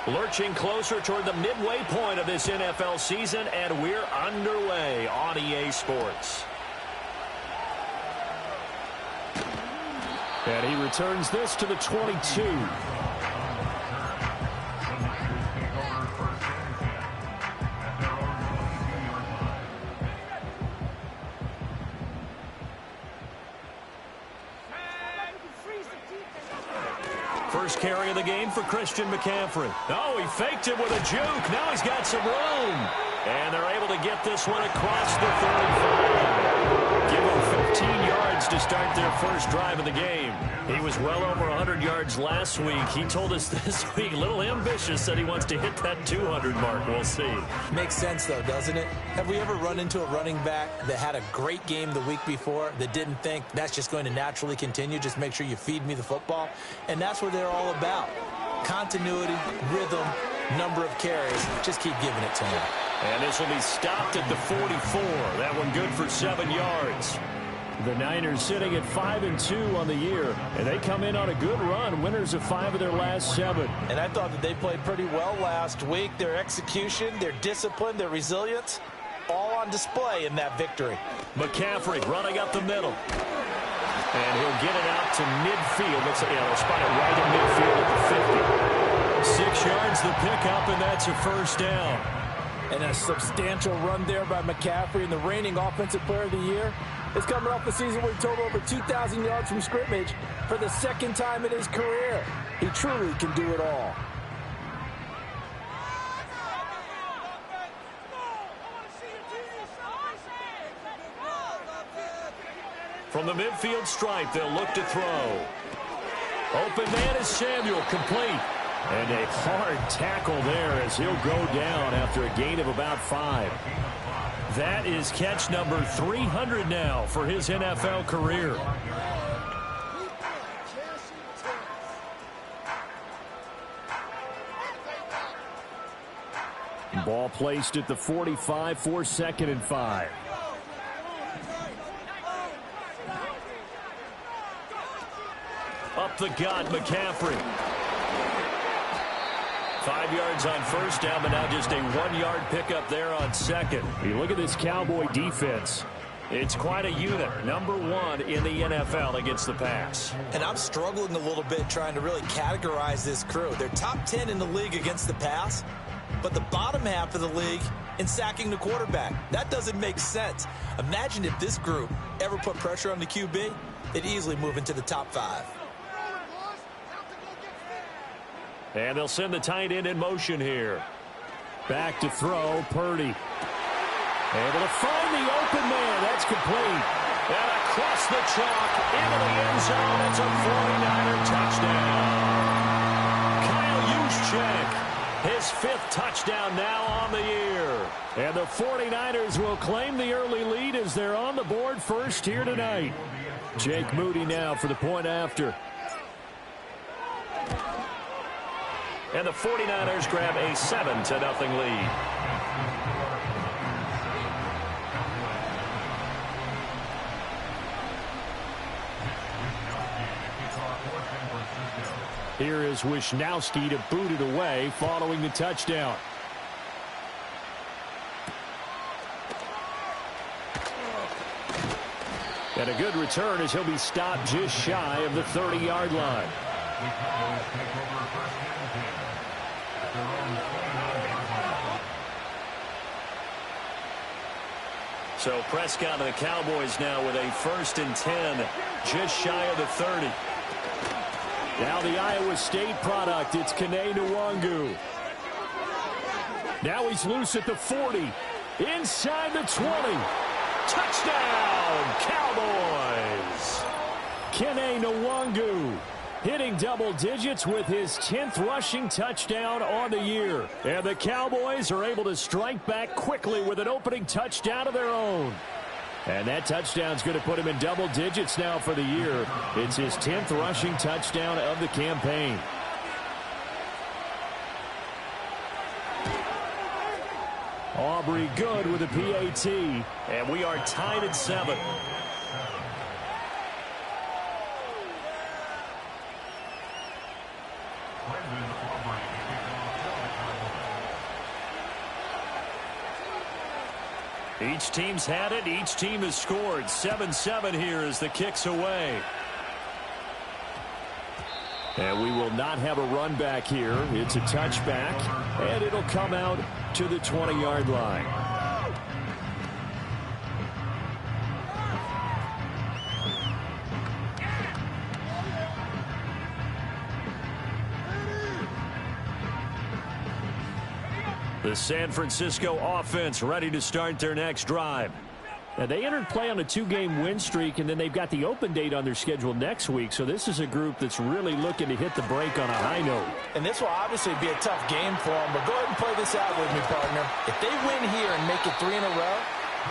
Lurching closer toward the midway point of this NFL season, and we're underway on EA Sports. And he returns this to the 22. First carry of the game for Christian McCaffrey. Oh, he faked it with a juke. Now he's got some room. And they're able to get this one across the 35. Give him 15 yards to start their first drive of the game. He was well over 100 yards last week. He told us this week, a little ambitious, that he wants to hit that 200 mark. We'll see. Makes sense, though, doesn't it? Have we ever run into a running back that had a great game the week before that didn't think that's just going to naturally continue? Just make sure you feed me the football. And that's what they're all about. Continuity, rhythm, number of carries. Just keep giving it to him. And this will be stopped at the 44. That one good for 7 yards. The Niners sitting at 5-2 on the year, and they come in on a good run, winners of 5 of their last 7. And I thought that they played pretty well last week. Their execution, their discipline, their resilience, all on display in that victory. McCaffrey running up the middle. And he'll get it out to midfield. They'll spot it right in midfield at the 50. 6 yards the pickup, and that's a first down. And a substantial run there by McCaffrey, and the reigning offensive player of the year is coming off the season where he totaled over 2,000 yards from scrimmage for the second time in his career. He truly can do it all. From the midfield stripe, they'll look to throw. Open man is Samuel, complete. And a hard tackle there as he'll go down after a gain of about 5. That is catch number 300 now for his NFL career. Ball placed at the 45 for 2nd and 5. Up the gut, McCaffrey. 5 yards on first down, but now just a 1-yard pickup there on second. You look at this Cowboy defense. It's quite a unit. Number 1 in the NFL against the pass. And I'm struggling a little bit trying to really categorize this crew. They're top 10 in the league against the pass, but the bottom half of the league in sacking the quarterback. That doesn't make sense. Imagine if this group ever put pressure on the QB, they'd easily move into the top 5. And they'll send the tight end in motion here. Back to throw, Purdy. Able to find the open man. That's complete. And across the chalk into the end zone. It's a 49er touchdown. Kyle Juszczyk, his 5th touchdown now on the year. And the 49ers will claim the early lead as they're on the board first here tonight. Jake Moody now for the point after. And the 49ers grab a 7-0 lead. Here is Wisnowski to boot it away following the touchdown. And a good return as he'll be stopped just shy of the 30-yard line. So Prescott and the Cowboys now with a 1st and 10, just shy of the 30. Now the Iowa State product, it's Kene Nwangu. Now he's loose at the 40, inside the 20. Touchdown, Cowboys! Kene Nwangu hitting double digits with his 10th rushing touchdown on the year. And the Cowboys are able to strike back quickly with an opening touchdown of their own. And that touchdown's going to put him in double digits now for the year. It's his 10th rushing touchdown of the campaign. Aubrey good with a PAT. And we are tied at 7. Each team's had it. Each team has scored. 7-7 here as the kick's away. And we will not have a run back here. It's a touchback, and it'll come out to the 20-yard line. The San Francisco offense ready to start their next drive. Now, they entered play on a 2-game win streak, and then they've got the open date on their schedule next week. So this is a group that's really looking to hit the break on a high note. And this will obviously be a tough game for them, but go ahead and play this out with me, partner. If they win here and make it 3 in a row,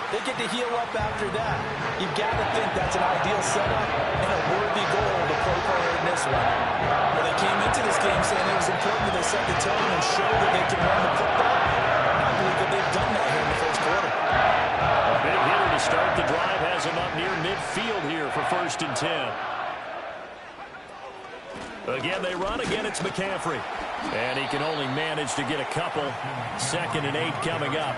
they get to heal up after that. You've got to think that's an ideal setup and a worthy goal to play for in this one. Well, they came into this game saying it was important that they set the tone and show that they can run the football. I believe that they've done that here in the first quarter. A big hitter to start the drive has him up near midfield here for 1st and 10. Again, they run. Again, it's McCaffrey. And he can only manage to get a couple. 2nd and 8 coming up.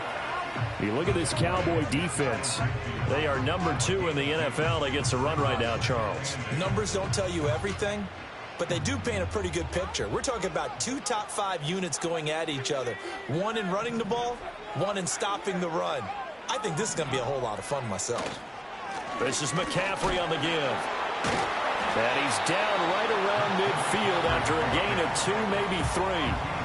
You look at this Cowboy defense. They are number 2 in the NFL against the run right now, Charles. Numbers don't tell you everything, but they do paint a pretty good picture. We're talking about 2 top 5 units going at each other. 1 in running the ball, 1 in stopping the run. I think this is going to be a whole lot of fun myself. This is McCaffrey on the give. And he's down right around midfield after a gain of 2, maybe 3.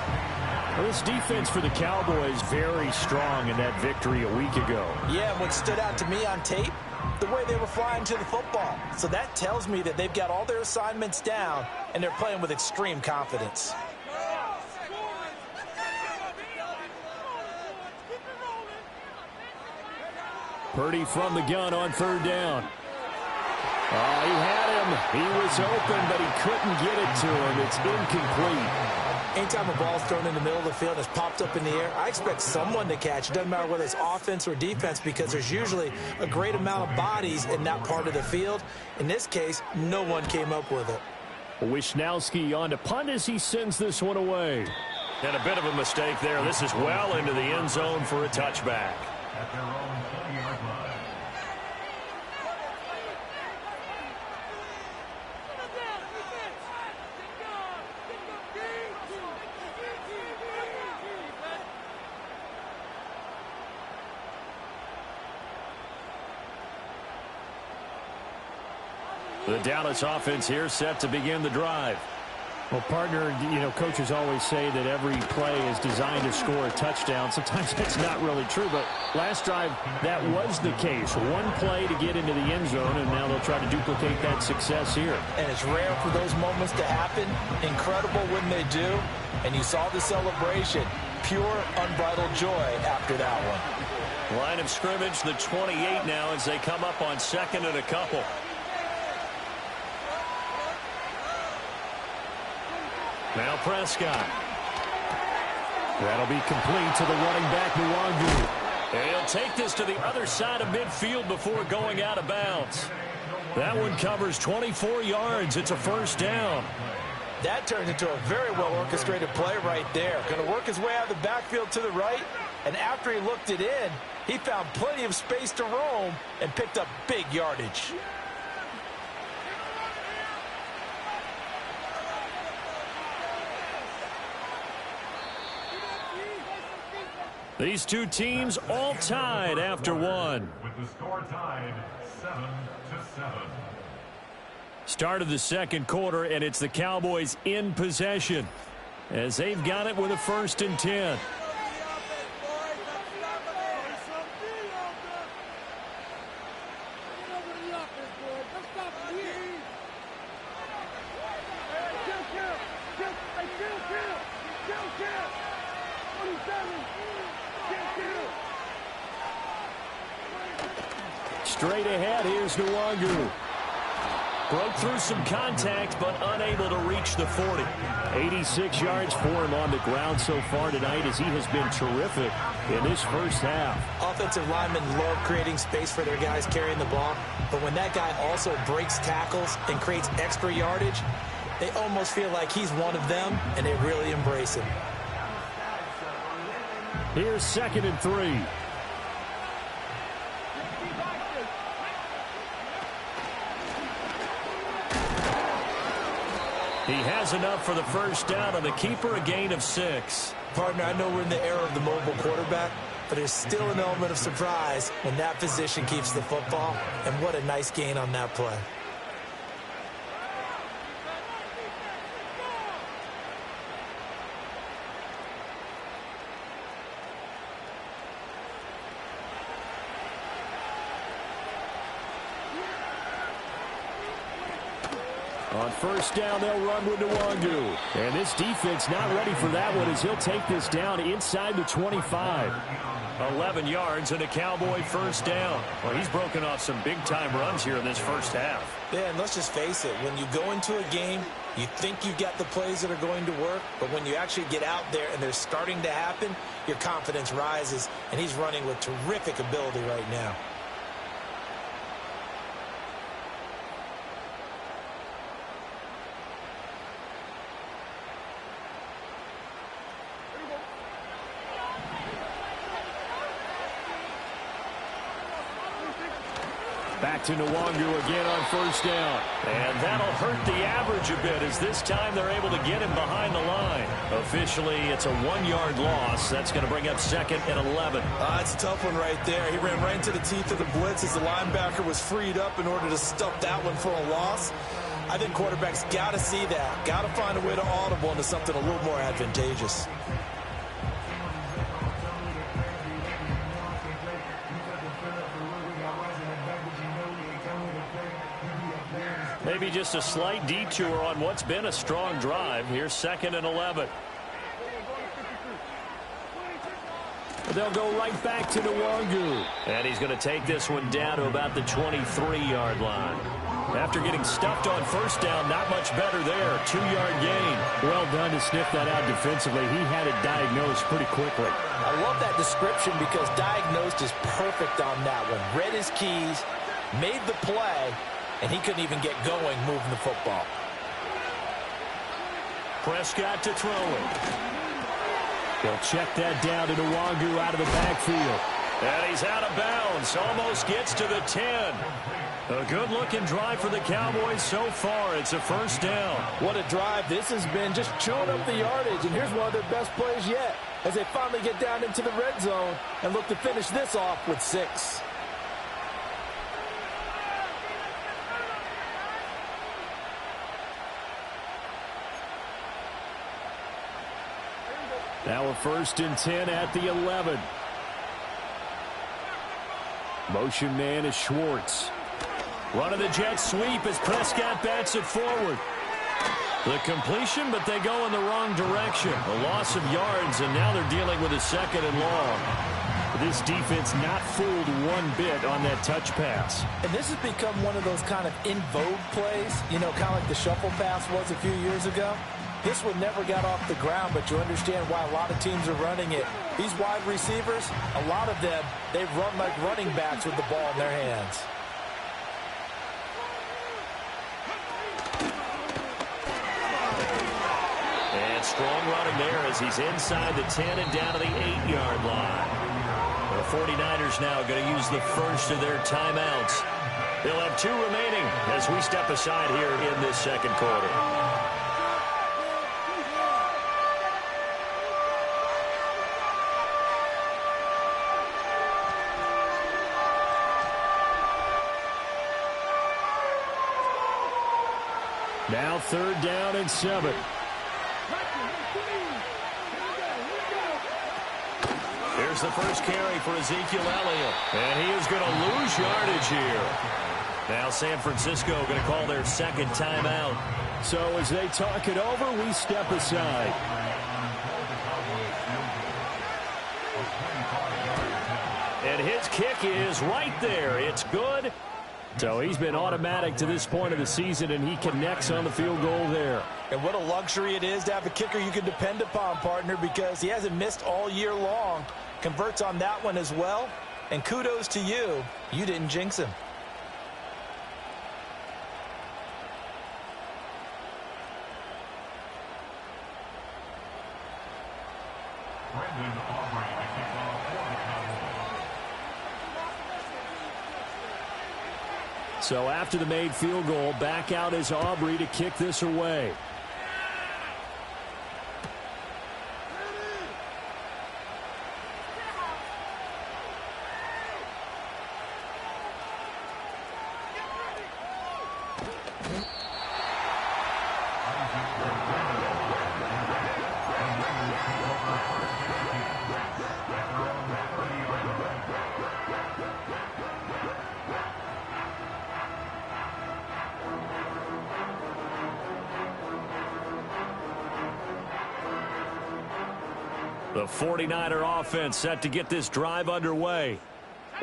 Well, this defense for the Cowboys very strong in that victory a week ago. Yeah, what stood out to me on tape, the way they were flying to the football. So that tells me that they've got all their assignments down, and they're playing with extreme confidence. Purdy from the gun on 3rd down. Oh, he had him. He was open, but he couldn't get it to him. It's incomplete. Anytime a ball's thrown in the middle of the field and it's popped up in the air, I expect someone to catch. It doesn't matter whether it's offense or defense because there's usually a great amount of bodies in that part of the field. In this case, no one came up with it. Wisnowski on to punt as he sends this one away. And a bit of a mistake there. This is well into the end zone for a touchback. At their own 20-yard line. The Dallas offense here set to begin the drive. Well, partner, you know, coaches always say that every play is designed to score a touchdown. Sometimes that's not really true, but last drive, that was the case. One play to get into the end zone, and now they'll try to duplicate that success here. And it's rare for those moments to happen. Incredible when they do. And you saw the celebration. Pure, unbridled joy after that one. Line of scrimmage, the 28 now as they come up on 2nd and a couple. Now Prescott. That'll be complete to the running back, Nwangu. And he'll take this to the other side of midfield before going out of bounds. That one covers 24 yards. It's a 1st down. That turns into a very well-orchestrated play right there. Going to work his way out of the backfield to the right. And after he looked it in, he found plenty of space to roam and picked up big yardage. These two teams all tied after one. With the score tied 7-7. Start of the 2nd quarter, and it's the Cowboys in possession as they've got it with a 1st and 10. Straight ahead, here's Nwangu. Broke through some contact, but unable to reach the 40. 86 yards for him on the ground so far tonight as he has been terrific in this first half. Offensive linemen love creating space for their guys carrying the ball, but when that guy also breaks tackles and creates extra yardage, they almost feel like he's one of them, and they really embrace him. Here's 2nd and 3. He has enough for the first down on the keeper, a gain of 6. Partner, I know we're in the era of the mobile quarterback, but there's still an element of surprise when that position keeps the football, and what a nice gain on that play. On first down, they'll run with Nwangu. And this defense not ready for that one as he'll take this down inside the 25. 11 yards and a Cowboy first down. Well, he's broken off some big-time runs here in this first half. Yeah, and let's just face it. When you go into a game, you think you've got the plays that are going to work, but when you actually get out there and they're starting to happen, your confidence rises, and he's running with terrific ability right now. Back to Nwangu again on first down. And that'll hurt the average a bit as this time they're able to get him behind the line. Officially, it's a 1-yard loss. That's going to bring up 2nd and 11. It's a tough one right there. He ran right into the teeth of the blitz as the linebacker was freed up in order to stuff that one for a loss. I think quarterbacks got to see that. Got to find a way to audible into something a little more advantageous. Maybe just a slight detour on what's been a strong drive. Here's 2nd and 11. They'll go right back to Nwangu. And he's going to take this one down to about the 23-yard line. After getting stuffed on first down, not much better there. 2-yard gain. Well done to sniff that out defensively. He had it diagnosed pretty quickly. I love that description because diagnosed is perfect on that one. Read his keys, made the play, and he couldn't even get going moving the football. Prescott to throw it. They'll check that down to Nwangu out of the backfield. And he's out of bounds. Almost gets to the 10. A good-looking drive for the Cowboys so far. It's a first down. What a drive this has been, just chewing up the yardage. And here's one of their best plays yet as they finally get down into the red zone and look to finish this off with 6. Now a 1st and 10 at the 11. Motion man is Schwartz. Running the jet sweep as Prescott bats it forward. The completion, but they go in the wrong direction. A loss of yards, and now they're dealing with a 2nd and long. This defense not fooled one bit on that touch pass. And this has become one of those kind of in vogue plays, you know, kind of like the shuffle pass was a few years ago. This one never got off the ground, but you understand why a lot of teams are running it. These wide receivers, a lot of them, they run like running backs with the ball in their hands. And strong running there as he's inside the 10 and down to the 8-yard line. The 49ers now going to use the first of their timeouts. They'll have 2 remaining as we step aside here in this second quarter. Now 3rd down and 7. Here's the first carry for Ezekiel Elliott. And he is going to lose yardage here. Now San Francisco going to call their 2nd timeout. So as they talk it over, we step aside. And his kick is right there. It's good. So he's been automatic to this point of the season, and he connects on the field goal there. And what a luxury it is to have a kicker you can depend upon, partner, because he hasn't missed all year long. Converts on that one as well. And kudos to you. You didn't jinx him. Brendan Aubrey to kick off for the Cowboys. So after the made field goal, back out is Aubrey to kick this away. The 49er offense set to get this drive underway.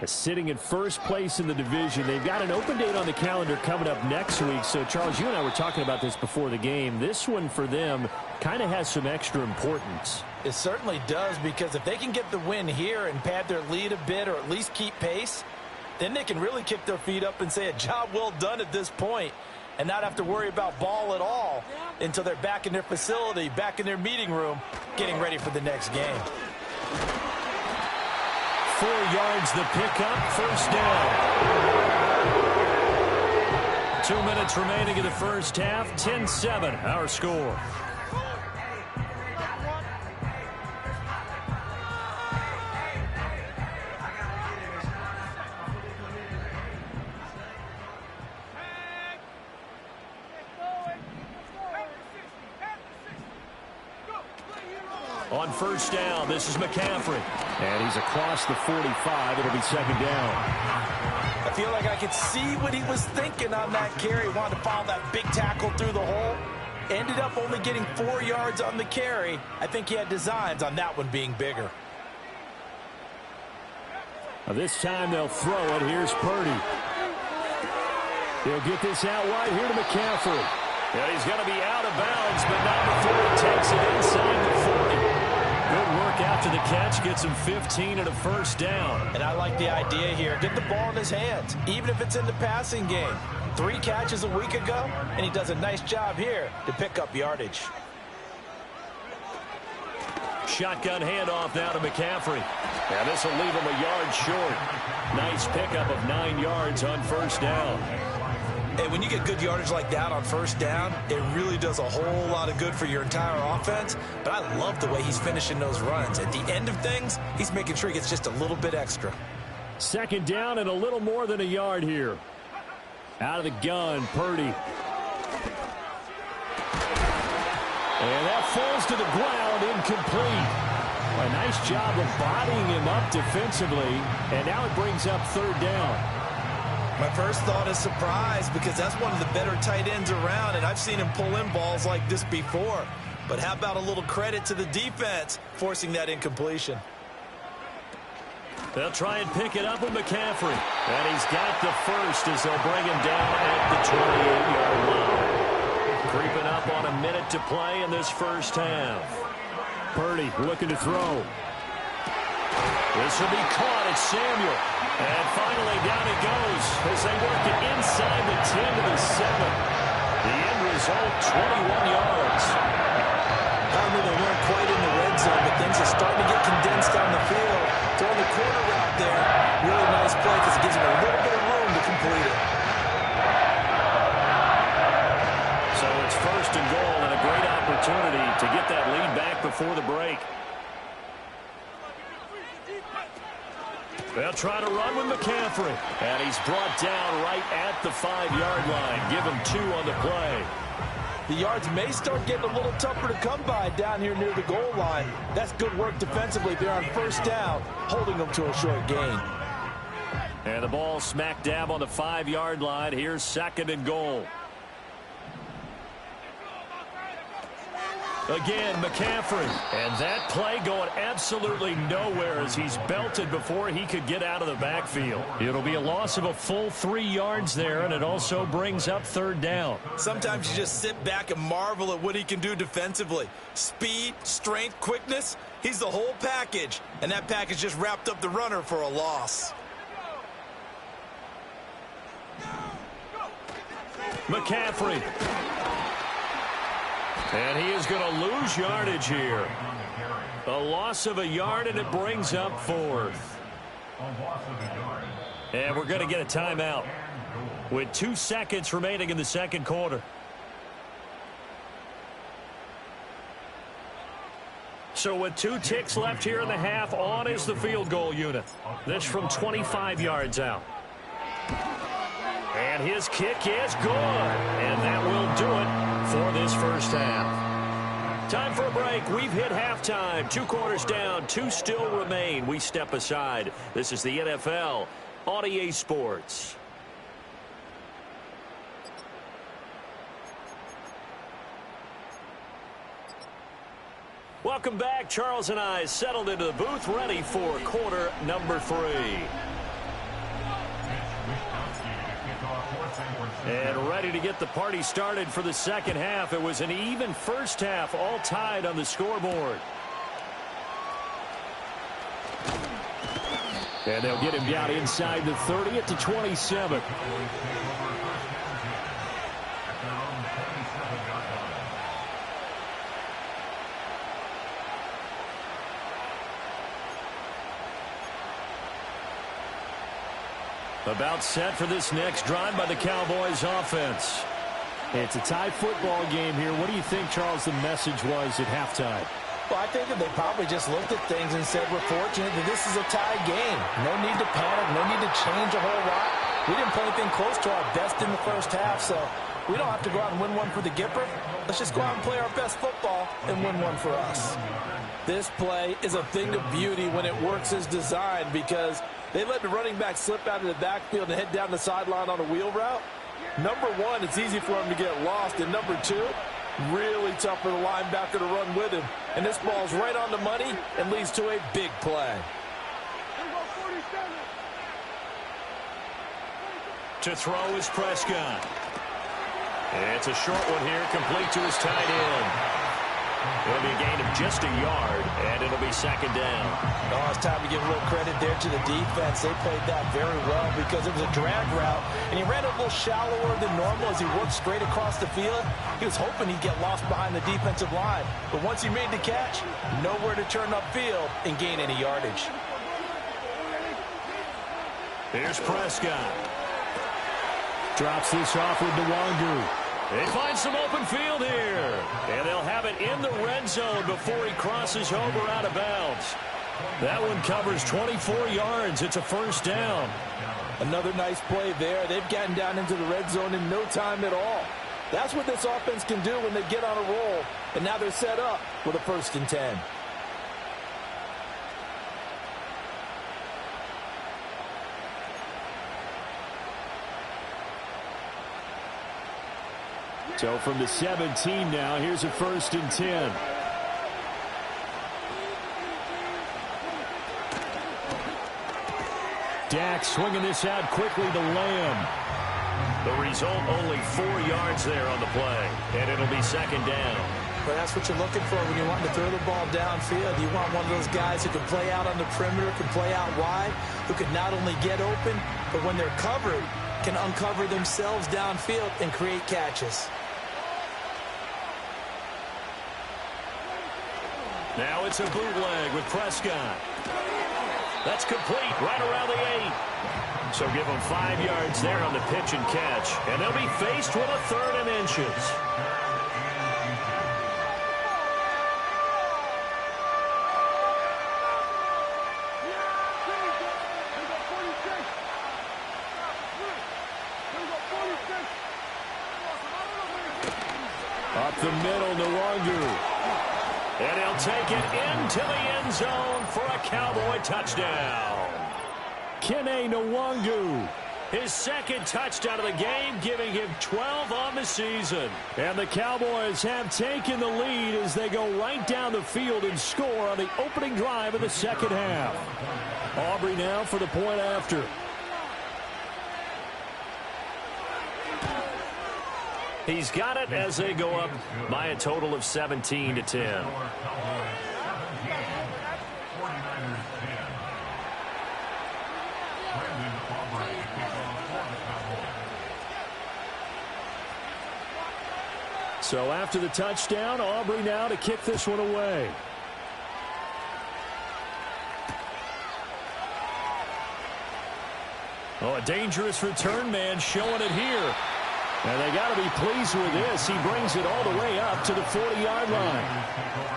Sitting in first place in the division. They've got an open date on the calendar coming up next week. So, Charles, you and I were talking about this before the game. This one for them kind of has some extra importance. It certainly does, because if they can get the win here and pad their lead a bit or at least keep pace, then they can really kick their feet up and say a job well done at this point and not have to worry about ball at all until they're back in their facility, back in their meeting room, getting ready for the next game. 4 yards the pickup, first down. 2 minutes remaining in the first half, 10-7 our score. On first down, this is McCaffrey. And he's across the 45. It'll be second down. I feel like I could see what he was thinking on that carry. He wanted to follow that big tackle through the hole. Ended up only getting 4 yards on the carry. I think he had designs on that one being bigger. This time they'll throw it. Here's Purdy. He'll get this out wide here to McCaffrey. And he's going to be out of bounds, but not before he takes it inside the 40. Good work after the catch. Gets him 15 and a first down. And I like the idea here. Get the ball in his hands, even if it's in the passing game. 3 catches a week ago, and he does a nice job here to pick up yardage. Shotgun handoff now to McCaffrey. And this will leave him a yard short. Nice pickup of 9 yards on first down. Hey, when you get good yardage like that on first down, it really does a whole lot of good for your entire offense. But I love the way he's finishing those runs. At the end of things, he's making sure he gets just a little bit extra. Second down and a little more than a yard here. Out of the gun, Purdy. And that falls to the ground, incomplete. A nice job of bodying him up defensively. And now it brings up third down. My first thought is surprise, because that's one of the better tight ends around, and I've seen him pull in balls like this before. But how about a little credit to the defense forcing that incompletion? They'll try and pick it up with McCaffrey. And he's got the first as they'll bring him down at the 28-yard line. Creeping up on a minute to play in this first half. Purdy looking to throw. This will be caught at Samuel. And finally down it goes as they work it inside the 10 to the 7. The end result, 21 yards. I mean, they weren't quite in the red zone, but things are starting to get condensed on the field. Throwing the corner route there. Really nice play because it gives him a little bit of room to complete it. So it's first and goal and a great opportunity to get that lead back before the break. They'll try to run with McCaffrey. And he's brought down right at the 5-yard line. Give him 2 on the play. The yards may start getting a little tougher to come by down here near the goal line. That's good work defensively there on first down, holding them to a short gain. And the ball smack dab on the 5-yard line. Here's second and goal. Again, McCaffrey. And that play going absolutely nowhere as he's belted before he could get out of the backfield. It'll be a loss of a full 3 yards there, and it also brings up third down. Sometimes you just sit back and marvel at what he can do defensively. Speed, strength, quickness, he's the whole package. And that package just wrapped up the runner for a loss. McCaffrey. And he is going to lose yardage here. A loss of a yard, and it brings up 4th. And we're going to get a timeout with 2 seconds remaining in the second quarter. So with 2 ticks left here in the half, on is the field goal unit. This from 25 yards out. And And his kick is good. And that will do it for this first half. Time for a break. We've hit halftime. 2 quarters down. 2 still remain. We step aside. This is the NFL on EA Sports. Welcome back. Charles and I settled into the booth, ready for quarter number 3. And ready to get the party started for the second half. It was an even first half, all tied on the scoreboard. And they'll get him down inside the 30 at the 27. About set for this next drive by the Cowboys offense. It's a tie football game here. What do you think, Charles, the message was at halftime? Well, I think that they probably just looked at things and said, we're fortunate that this is a tie game. No need to panic, no need to change a whole lot. We didn't play anything close to our best in the first half, so we don't have to go out and win one for the Gipper. Let's just go out and play our best football and win one for us. This play is a thing of beauty when it works as designed, because they let the running back slip out of the backfield and head down the sideline on a wheel route. Number one, it's easy for him to get lost. And number two, really tough for the linebacker to run with him. And this ball's right on the money and leads to a big play. To throw is Prescott. It's a short one here, complete to his tight end. It'll be a gain of just a yard, and it'll be second down. Oh, it's time to give a little credit there to the defense. They played that very well because it was a drag route, and he ran a little shallower than normal as he worked straight across the field. He was hoping he'd get lost behind the defensive line, but once he made the catch, nowhere to turn upfield and gain any yardage. Here's Prescott. Drops this off with Nwangu. They find some open field here. And they'll have it in the red zone before he crosses over out of bounds. That one covers 24 yards. It's a first down. Another nice play there. They've gotten down into the red zone in no time at all. That's what this offense can do when they get on a roll. And now they're set up with a 1st and 10. So from the 17 now, here's a 1st and 10. Dak swinging this out quickly to Lamb. The result, only 4 yards there on the play, and it'll be second down. But that's what you're looking for when you want to throw the ball downfield. You want one of those guys who can play out on the perimeter, can play out wide, who can not only get open, but when they're covered, can uncover themselves downfield and create catches. Now it's a bootleg with Prescott. That's complete right around the 8. So give them 5 yards there on the pitch and catch. And they'll be faced with a 3rd and inches. Up the middle, Nwangu. And he'll take it into the end zone for a Cowboy touchdown. Kene Nwangu, his 2nd touchdown of the game, giving him 12 on the season. And the Cowboys have taken the lead as they go right down the field and score on the opening drive of the second half. Aubrey now for the point after. He's got it as they go up by a total of 17-10. So after the touchdown, Aubrey now to kick this one away. Oh, a dangerous return man showing it here. And they got to be pleased with this. He brings it all the way up to the 40-yard line.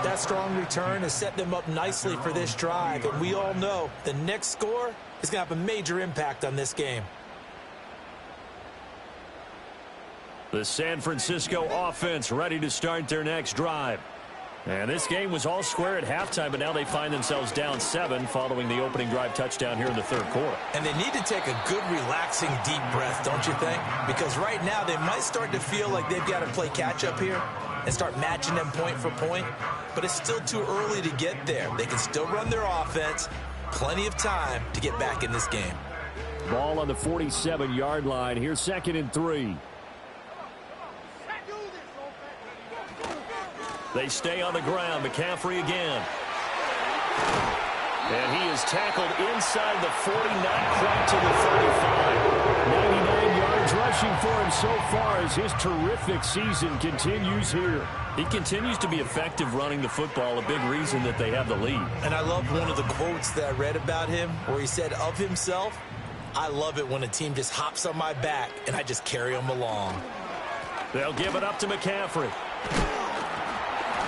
That strong return has set them up nicely for this drive. And we all know the next score is going to have a major impact on this game. The San Francisco offense ready to start their next drive. And this game was all square at halftime, but now they find themselves down 7 following the opening drive touchdown here in the third quarter. And they need to take a good, relaxing, deep breath, don't you think? Because right now they might start to feel like they've got to play catch-up here and start matching them point for point. But it's still too early to get there. They can still run their offense. Plenty of time to get back in this game. Ball on the 47-yard line. Here's 2nd and 3. They stay on the ground. McCaffrey again. And he is tackled inside the 40, not quite to the 35. 99 yards rushing for him so far as his terrific season continues here. He continues to be effective running the football, a big reason that they have the lead. And I love one of the quotes that I read about him where he said of himself, "I love it when a team just hops on my back and I just carry them along." They'll give it up to McCaffrey.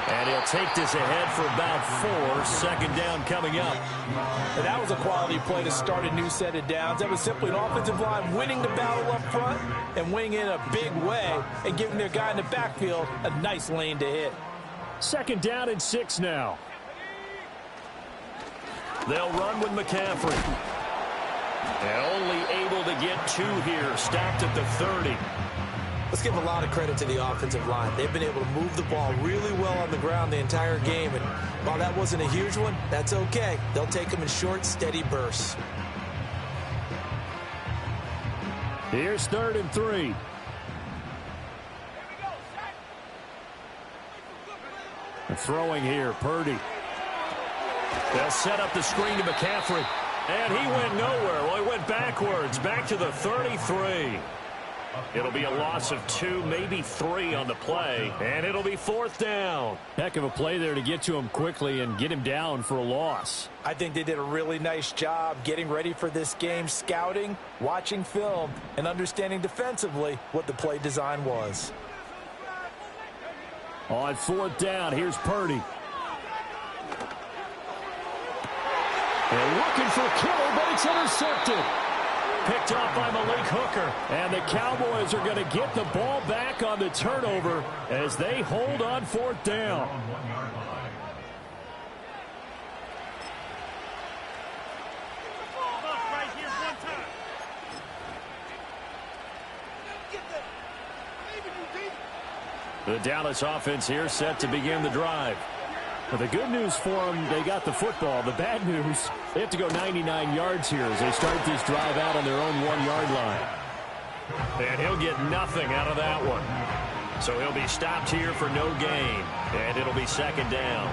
And he'll take this ahead for about 4. 2nd down coming up. And that was a quality play to start a new set of downs. That was simply an offensive line winning the battle up front and winning in a big way and giving their guy in the backfield a nice lane to hit. 2nd down and 6 now. They'll run with McCaffrey. And only able to get 2 here. Stopped at the 30. Let's give a lot of credit to the offensive line. They've been able to move the ball really well on the ground the entire game. And while that wasn't a huge one, that's okay. They'll take them in short, steady bursts. Here's 3rd and 3. Throwing here, Purdy. They'll set up the screen to McCaffrey. And he went nowhere. Well, he went backwards, back to the 33. It'll be a loss of 2, maybe 3 on the play, and it'll be 4th down. Heck of a play there to get to him quickly and get him down for a loss. I think they did a really nice job getting ready for this game, scouting, watching film, and understanding defensively what the play design was. On 4th down, here's Purdy. They're looking for Kittle, but it's intercepted. Picked off by Malik Hooker. And the Cowboys are going to get the ball back on the turnover as they hold on 4th down. The Dallas offense here set to begin the drive. But the good news for them, they got the football. The bad news, they have to go 99 yards here as they start this drive out on their own 1-yard line. And he'll get nothing out of that one. So he'll be stopped here for no gain. And it'll be 2nd down.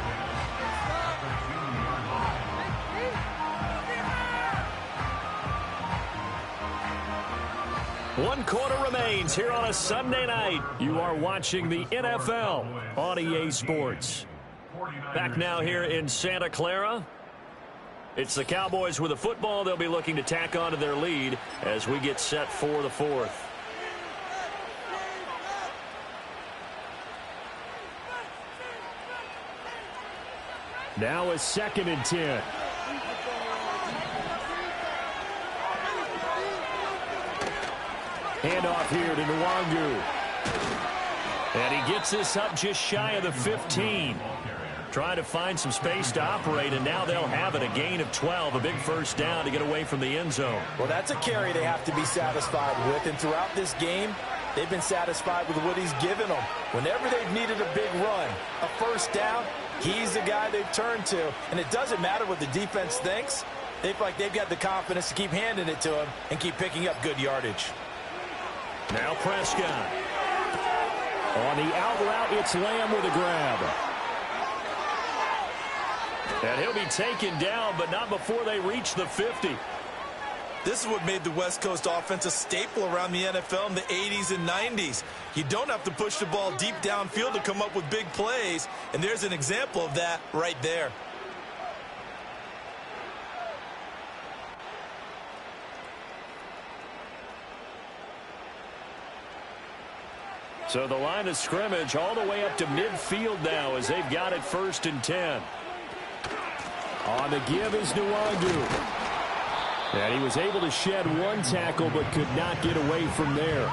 One quarter remains here on a Sunday night. You are watching the NFL on EA Sports. Back now here in Santa Clara. It's the Cowboys with the football. They'll be looking to tack on to their lead as we get set for the 4th. Now is 2nd and 10. Handoff here to Nwangu. And he gets this up just shy of the 15. Trying to find some space to operate, and now they'll have it. A gain of 12, a big 1st down to get away from the end zone. Well, that's a carry they have to be satisfied with, and throughout this game, they've been satisfied with what he's given them. Whenever they've needed a big run, a 1st down, he's the guy they've turned to, and it doesn't matter what the defense thinks. They feel like they've got the confidence to keep handing it to him and keep picking up good yardage. Now Prescott. On the out route, it's Lamb with a grab. And he'll be taken down, but not before they reach the 50. This is what made the West Coast offense a staple around the NFL in the 80s and 90s. You don't have to push the ball deep downfield to come up with big plays, and there's an example of that right there. So the line of scrimmage all the way up to midfield now as they've got it 1st and 10. On the give is Nwangu. And he was able to shed 1 tackle but could not get away from there.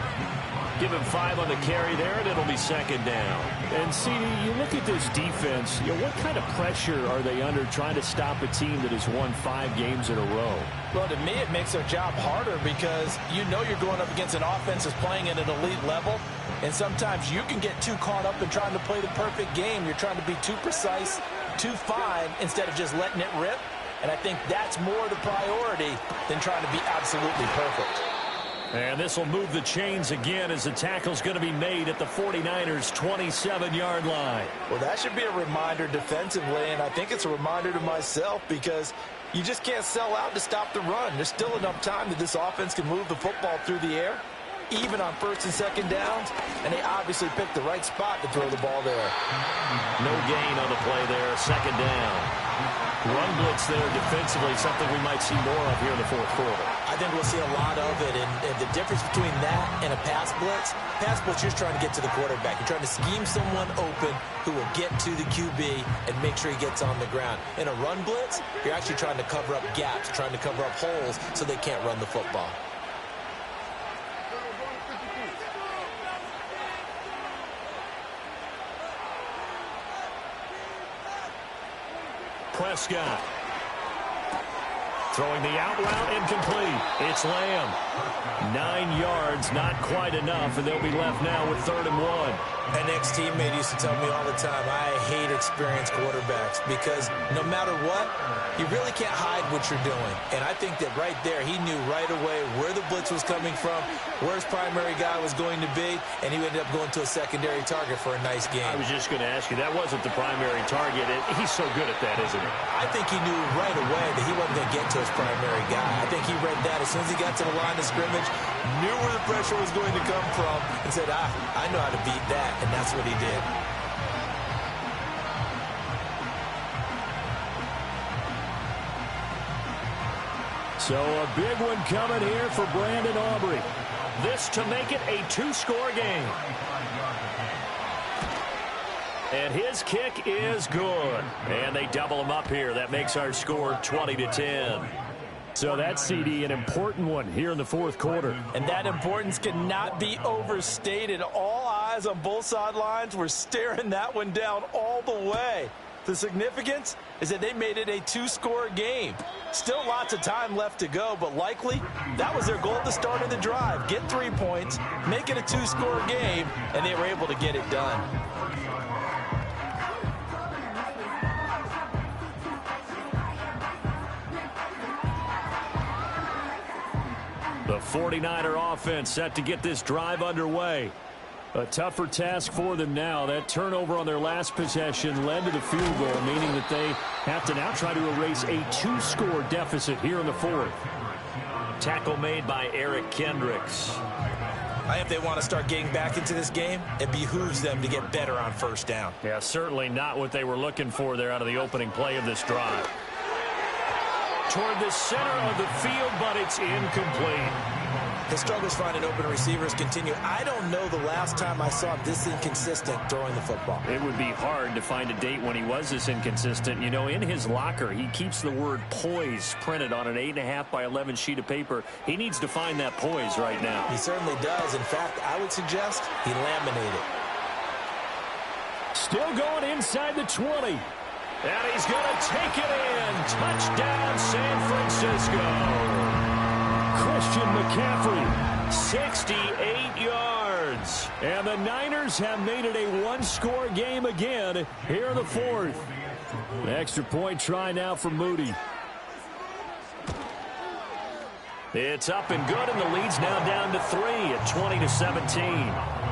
Give him 5 on the carry there, and it'll be second down. And, CD, you look at this defense, what kind of pressure are they under trying to stop a team that has won 5 games in a row? Well, to me, it makes their job harder because you know you're going up against an offense that's playing at an elite level, and sometimes you can get too caught up in trying to play the perfect game. You're trying to be too precise, too fine, instead of just letting it rip. And I think that's more the priority than trying to be absolutely perfect. And this will move the chains again as the tackle's going to be made at the 49ers' 27-yard line. Well, that should be a reminder defensively, and I think it's a reminder to myself because you just can't sell out to stop the run. There's still enough time that this offense can move the football through the air, even on first and second downs, and they obviously picked the right spot to throw the ball there. No gain on the play there, second down. Run blitz there defensively, something we might see more of here in the fourth quarter. I think we'll see a lot of it, and the difference between that and a pass blitz, you're just trying to get to the quarterback. You're trying to scheme someone open who will get to the QB and make sure he gets on the ground. In a run blitz, you're actually trying to cover up gaps, trying to cover up holes so they can't run the football. Prescott. Throwing the out route, incomplete. It's Lamb. 9 yards, not quite enough, and they'll be left now with 3rd and 1. An ex-teammate used to tell me all the time, I hate experienced quarterbacks because no matter what, you really can't hide what you're doing. And I think that right there, he knew right away where the blitz was coming from, where his primary guy was going to be, and he ended up going to a secondary target for a nice game. I was just going to ask you, that wasn't the primary target. He's so good at that, isn't he? I think he knew right away that he wasn't going to get to his primary guy. I think he read that as soon as he got to the line of scrimmage, knew where the pressure was going to come from, and said, I know how to beat that, and that's what he did. So a big one coming here for Brandon Aubrey. This to make it a 2-score game. And his kick is good. And they double him up here. That makes our score 20-10. So that's, CD, an important one here in the fourth quarter. And that importance cannot be overstated. All eyes on both sidelines were staring that one down all the way. The significance is that they made it a 2-score game. Still lots of time left to go, but likely that was their goal at the start of the drive. Get 3 points, make it a 2-score game, and they were able to get it done. The 49er offense set to get this drive underway. A tougher task for them now. That turnover on their last possession led to the field goal, meaning that they have to now try to erase a 2-score deficit here in the fourth. Tackle made by Eric Kendricks. If they want to start getting back into this game, it behooves them to get better on first down. Yeah, certainly not what they were looking for there out of the opening play of this drive. Toward the center of the field, but it's incomplete. His struggles finding open receivers continue. I don't know the last time I saw him this inconsistent throwing the football. It would be hard to find a date when he was this inconsistent. You know, in his locker, he keeps the word poise printed on an 8.5 by 11 sheet of paper. He needs to find that poise right now. He certainly does. In fact, I would suggest he laminated. Still going inside the 20. And he's going to take it in. Touchdown, San Francisco. Christian McCaffrey, 68 yards. And the Niners have made it a 1-score game again here in the fourth. Extra point try now for Moody. It's up and good, and the lead's now down to 3 at 20-17.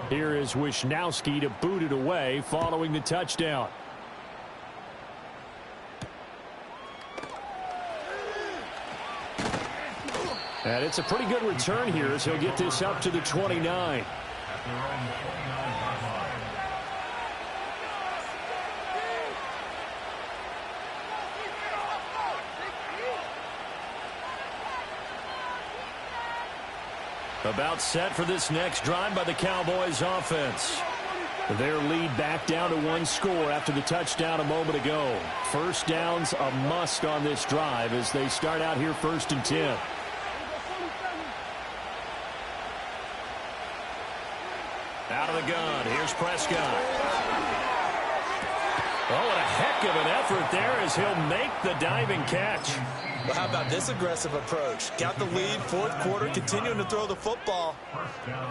Here is Wisnowski to boot it away following the touchdown. And it's a pretty good return here as he'll get this up to the 29. About set for this next drive by the Cowboys offense. Their lead back down to one score after the touchdown a moment ago. First down's a must on this drive as they start out here 1st and 10. Out of the gun, here's Prescott. Oh, what a heck of an effort there as he'll make the diving catch. Well, how about this aggressive approach? Got the lead, 4th quarter, continuing to throw the football.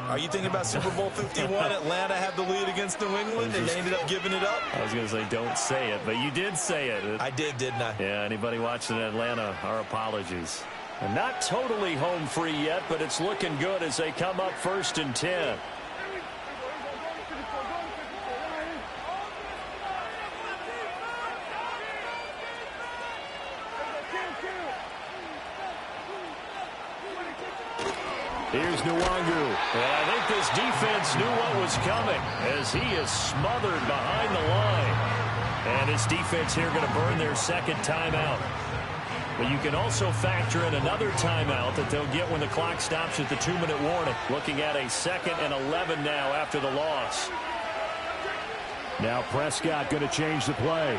Are you thinking about Super Bowl 51? Atlanta had the lead against New England, and they ended up giving it up? I was going to say don't say it, but you did say it. I did, didn't I? Yeah, anybody watching Atlanta, our apologies. And not totally home free yet, but it's looking good as they come up 1st and 10. Here's Nwangu. And I think this defense knew what was coming as he is smothered behind the line. And this defense here going to burn their 2nd timeout. But you can also factor in another timeout that they'll get when the clock stops at the 2-minute warning. Looking at a 2nd and 11 now after the loss. Now Prescott going to change the play.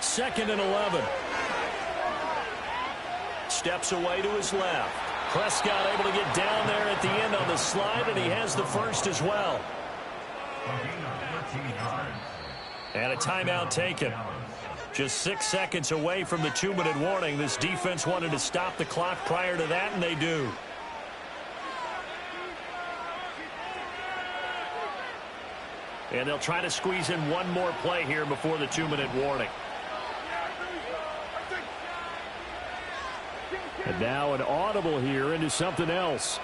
Second and 11. Steps away to his left. Prescott able to get down there at the end on the slide, and he has the first as well. And a timeout taken. Just 6 seconds away from the 2-minute warning. This defense wanted to stop the clock prior to that, and they do. And they'll try to squeeze in one more play here before the 2-minute warning. And now an audible here into something else.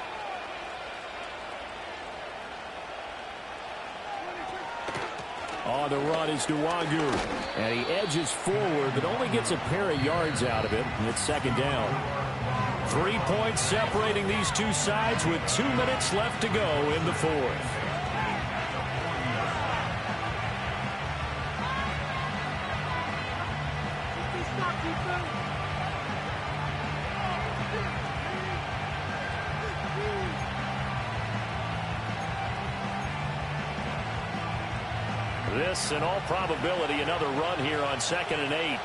On the run is Nwangu. And he edges forward, but only gets a pair of yards out of it. And it's 2nd down. 3 points separating these two sides with 2 minutes left to go in the 4th. This, in all probability, another run here on 2nd and 8.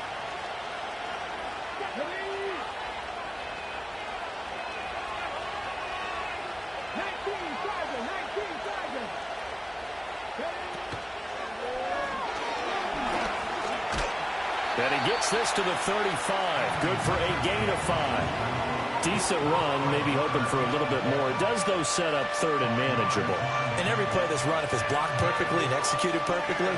And he gets this to the 35. Good for a gain of 5. Decent run, maybe hoping for a little bit more. It does, though, set up 3rd and manageable. And every play this run, if it's blocked perfectly and executed perfectly,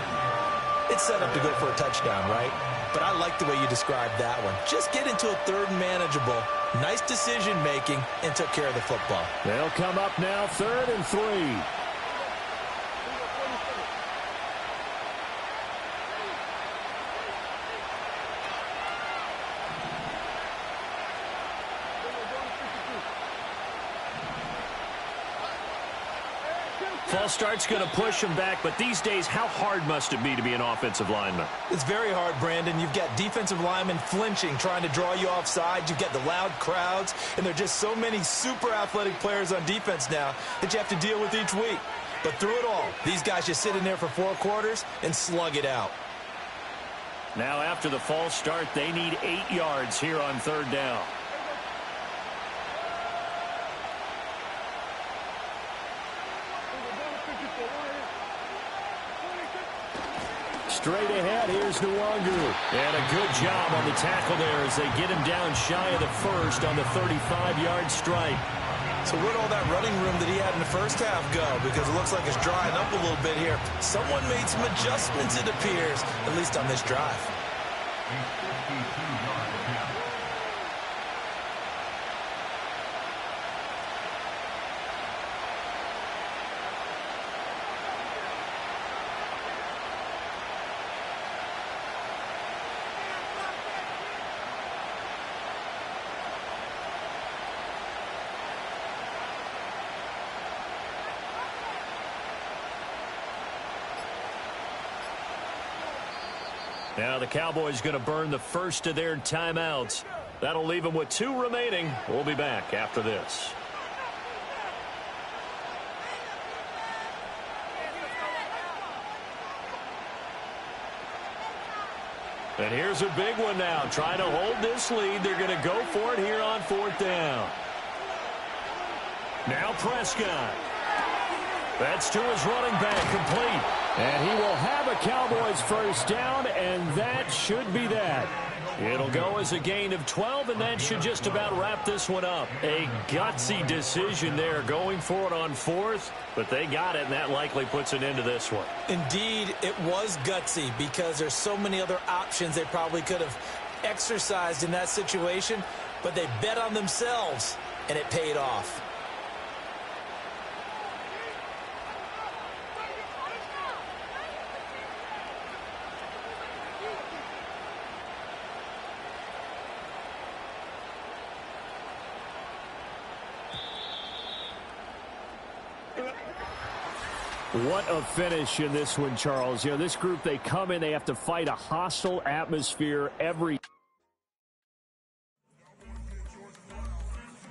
it's set up to go for a touchdown, right? But I like the way you described that one. Just get into a 3rd and manageable, nice decision-making, and took care of the football. They'll come up now 3rd and 3. False start's going to push him back, but these days, how hard must it be to be an offensive lineman? It's very hard, Brandon. You've got defensive linemen flinching, trying to draw you offside. You've got the loud crowds, and there are just so many super athletic players on defense now that you have to deal with each week. But through it all, these guys just sit in there for 4 quarters and slug it out. Now after the false start, they need 8 yards here on 3rd down. Straight ahead, here's Nwangu. And a good job on the tackle there as they get him down shy of the first on the 35-yard strike. So where'd all that running room that he had in the first half go? Because it looks like it's drying up a little bit here. Someone made some adjustments, it appears, at least on this drive. Now the Cowboys going to burn the first of their timeouts. That'll leave them with 2 remaining. We'll be back after this. And here's a big one now. Trying to hold this lead. They're going to go for it here on 4th down. Now Prescott. That's to his running back, complete. And he will have a Cowboys first down, and that should be that. It'll go as a gain of 12, and that should just about wrap this one up. A gutsy decision there going for it on 4th, but they got it, and that likely puts an end to this one. Indeed, it was gutsy because there's so many other options they probably could have exercised in that situation, but they bet on themselves, and it paid off. What a finish in this one, Charles. You know, this group, they come in, they have to fight a hostile atmosphere every